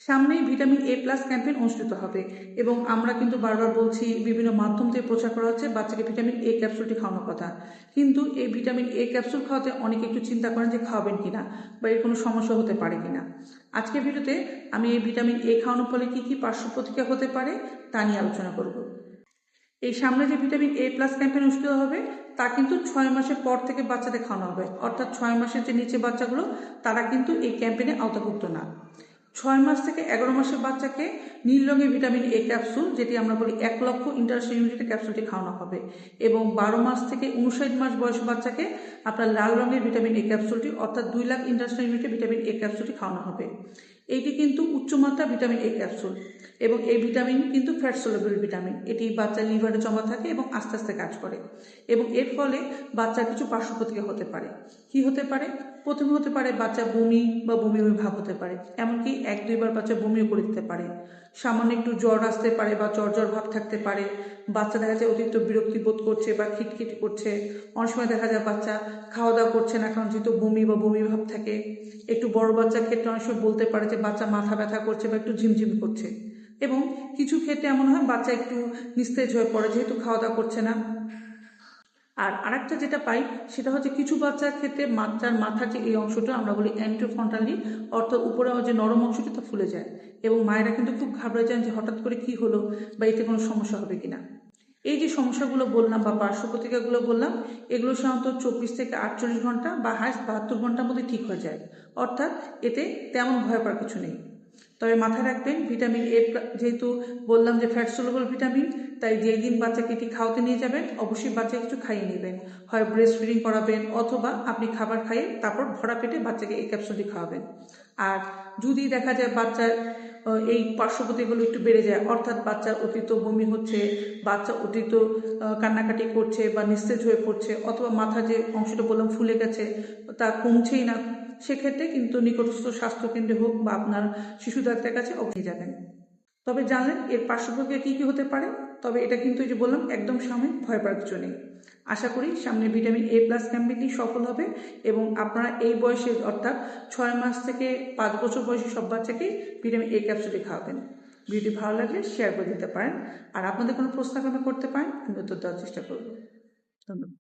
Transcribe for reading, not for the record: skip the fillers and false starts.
সামনেই vitamin A plus campaign অনুষ্ঠিত হবে এবং আমরা কিন্তু বারবার বলছি, বিভিন্ন মাধ্যম থেকে প্রচার করা হচ্ছে বাচ্চাকে ভিটামিন এ ক্যাপসুলটি খাওয়ানোর কথা। কিন্তু এই ভিটামিন এ ক্যাপসুল খাওয়াতে অনেকে একটু চিন্তা করেন যে খাওয়াবেন কিনা বা এর কোনো সমস্যা হতে পারে কিনা। আজকের ভিডিওতে আমি এই ভিটামিন এ খাওয়ানোর ফলে কী কী পার্শ্ব প্রতিক্রিয়া হতে পারে তা নিয়ে আলোচনা করব। এই সামনে যে ভিটামিন এ প্লাস ক্যাম্পেইন অনুষ্ঠিত হবে তা কিন্তু 6 মাসের পর থেকে বাচ্চাদের খাওয়ানো হবে, অর্থাৎ 6 মাসের যে নিচে বাচ্চাগুলো তারা কিন্তু এই ক্যাম্পেইনে আওতাভুক্ত না। 6 মাস থেকে 11 মাসের বাচ্চাকে নীল রঙের ভিটামিন এ ক্যাপসুল, যেটি আমরা বলি 1 লক্ষ ইন্টারন্যাশনাল ইউনিটের ক্যাপসুলটি খাওয়ানো হবে, এবং 12 মাস থেকে 59 মাস বয়সী বাচ্চাকে আপনার লাল রঙের ভিটামিন এ ক্যাপসুলটি অর্থাৎ 2 লাখ ইন্টারন্যাশনাল ইউনিটের ভিটামিন এ ক্যাপসুলটি খাওয়ানো হবে। এইটি কিন্তু উচ্চমাত্রা ভিটামিন এ ক্যাপসুল এবং এই ভিটামিন কিন্তু ফ্যাট সলিউবল ভিটামিন। এটি বাচ্চার লিভারে জমা থাকে এবং আস্তে আস্তে কাজ করে, এবং এর ফলে বাচ্চার কিছু পার্শ্ব প্রতিক্রিয়া হতে পারে। কি হতে পারে? প্রথমে হতে পারে বাচ্চা বমি বা বমি বমি ভাব হতে পারে, এমনকি 1-2 বার বাচ্চা বমিও করে দিতে পারে। সামান্য একটু জ্বর আসতে পারে বা জ্বর জ্বর ভাব থাকতে পারে। বাচ্চা দেখা যায় অতিরিক্ত বিরক্তি বোধ করছে বা খিটখিট করছে। অনেক সময় দেখা যায় বাচ্চা খাওয়া দাওয়া করছে না, কারণ যেহেতু বমি বা বমি ভাব থাকে। একটু বড় বাচ্চার ক্ষেত্রে অনেক সময় বলতে পারে যে বাচ্চা মাথা ব্যথা করছে বা একটু ঝিমঝিম করছে, এবং কিছু ক্ষেত্রে এমন হয় বাচ্চা একটু নিস্তেজ হয়ে পড়ে যেহেতু খাওয়া দাওয়া করছে না। আর আরেকটা যেটা পাই সেটা হচ্ছে কিছু বাচ্চার ক্ষেত্রে বাচ্চার মাথার যে এই অংশটা আমরা বলি অ্যান্টিফ্রন্টালি, অর্থাৎ উপরে যে নরম অংশটা তা ফুলে যায়, এবং মায়েরা কিন্তু খুব ঘাবড়ে যান যে হঠাৎ করে কি হলো বা এতে কোনো সমস্যা হবে কিনা। এই যে সমস্যাগুলো বললাম বা পার্শ্ব প্রতিক্রিয়াগুলো বললাম, এগুলো সাধারণত 24 থেকে 48 ঘন্টা বা হাইস্ট 72 ঘন্টার মধ্যে ঠিক হয়ে যায়, অর্থাৎ এতে তেমন ভয় পাওয়ার কিছু নেই। তবে মাথায় রাখবেন, ভিটামিন এ যেহেতু বললাম যে ফ্যাট সলিউবল ভিটামিন, তাই যেই দিন বাচ্চাকে এটি খাওয়াতে নিয়ে যাবেন অবশ্যই বাচ্চাকে কিছু খাইয়ে নেবেন। হয় ব্রেস্ট ফিডিং করাবেন, অথবা আপনি খাবার খাইয়ে তারপর ভরা পেটে বাচ্চাকে এই ক্যাপসুলটি খাওয়াবেন। আর যদি দেখা যায় বাচ্চার এই পার্শ্বপ্রতিক্রিয়াগুলো একটু বেড়ে যায়, অর্থাৎ বাচ্চার অতিরিক্ত বমি হচ্ছে, বাচ্চা অতিরিক্ত কান্নাকাটি করছে বা নিস্তেজ হয়ে পড়ছে, অথবা মাথা যে অংশটা বললাম ফুলে গেছে তা কমছেই না, সেক্ষেত্রে কিন্তু নিকটস্থ স্বাস্থ্যকেন্দ্রে হোক বা আপনার শিশু ডাক্তারের কাছে অবশ্যই যাবেন। তবে জানলেন এর পার্শ্বপ্রতিক্রিয়া কী কী হতে পারে। তবে এটা কিন্তু এই যে বললাম একদম সাময়িক, ভয় পাওয়ার কিছু নেই। আশা করি সামনে ভিটামিন এ প্লাস ক্যাম্পেইনটি সফল হবে এবং আপনারা এই বয়সে অর্থাৎ 6 মাস থেকে 5 বছর বয়সী সব বাচ্চাকে ভিটামিন এ ক্যাপসুলটি খাওয়াবেন। ভিডিওটি ভালো লাগলে শেয়ার করে দিতে পারেন, আর আপনাদের কোনো প্রশ্ন করতে পারেন, আমি উত্তর দেওয়ার চেষ্টা করব। ধন্যবাদ।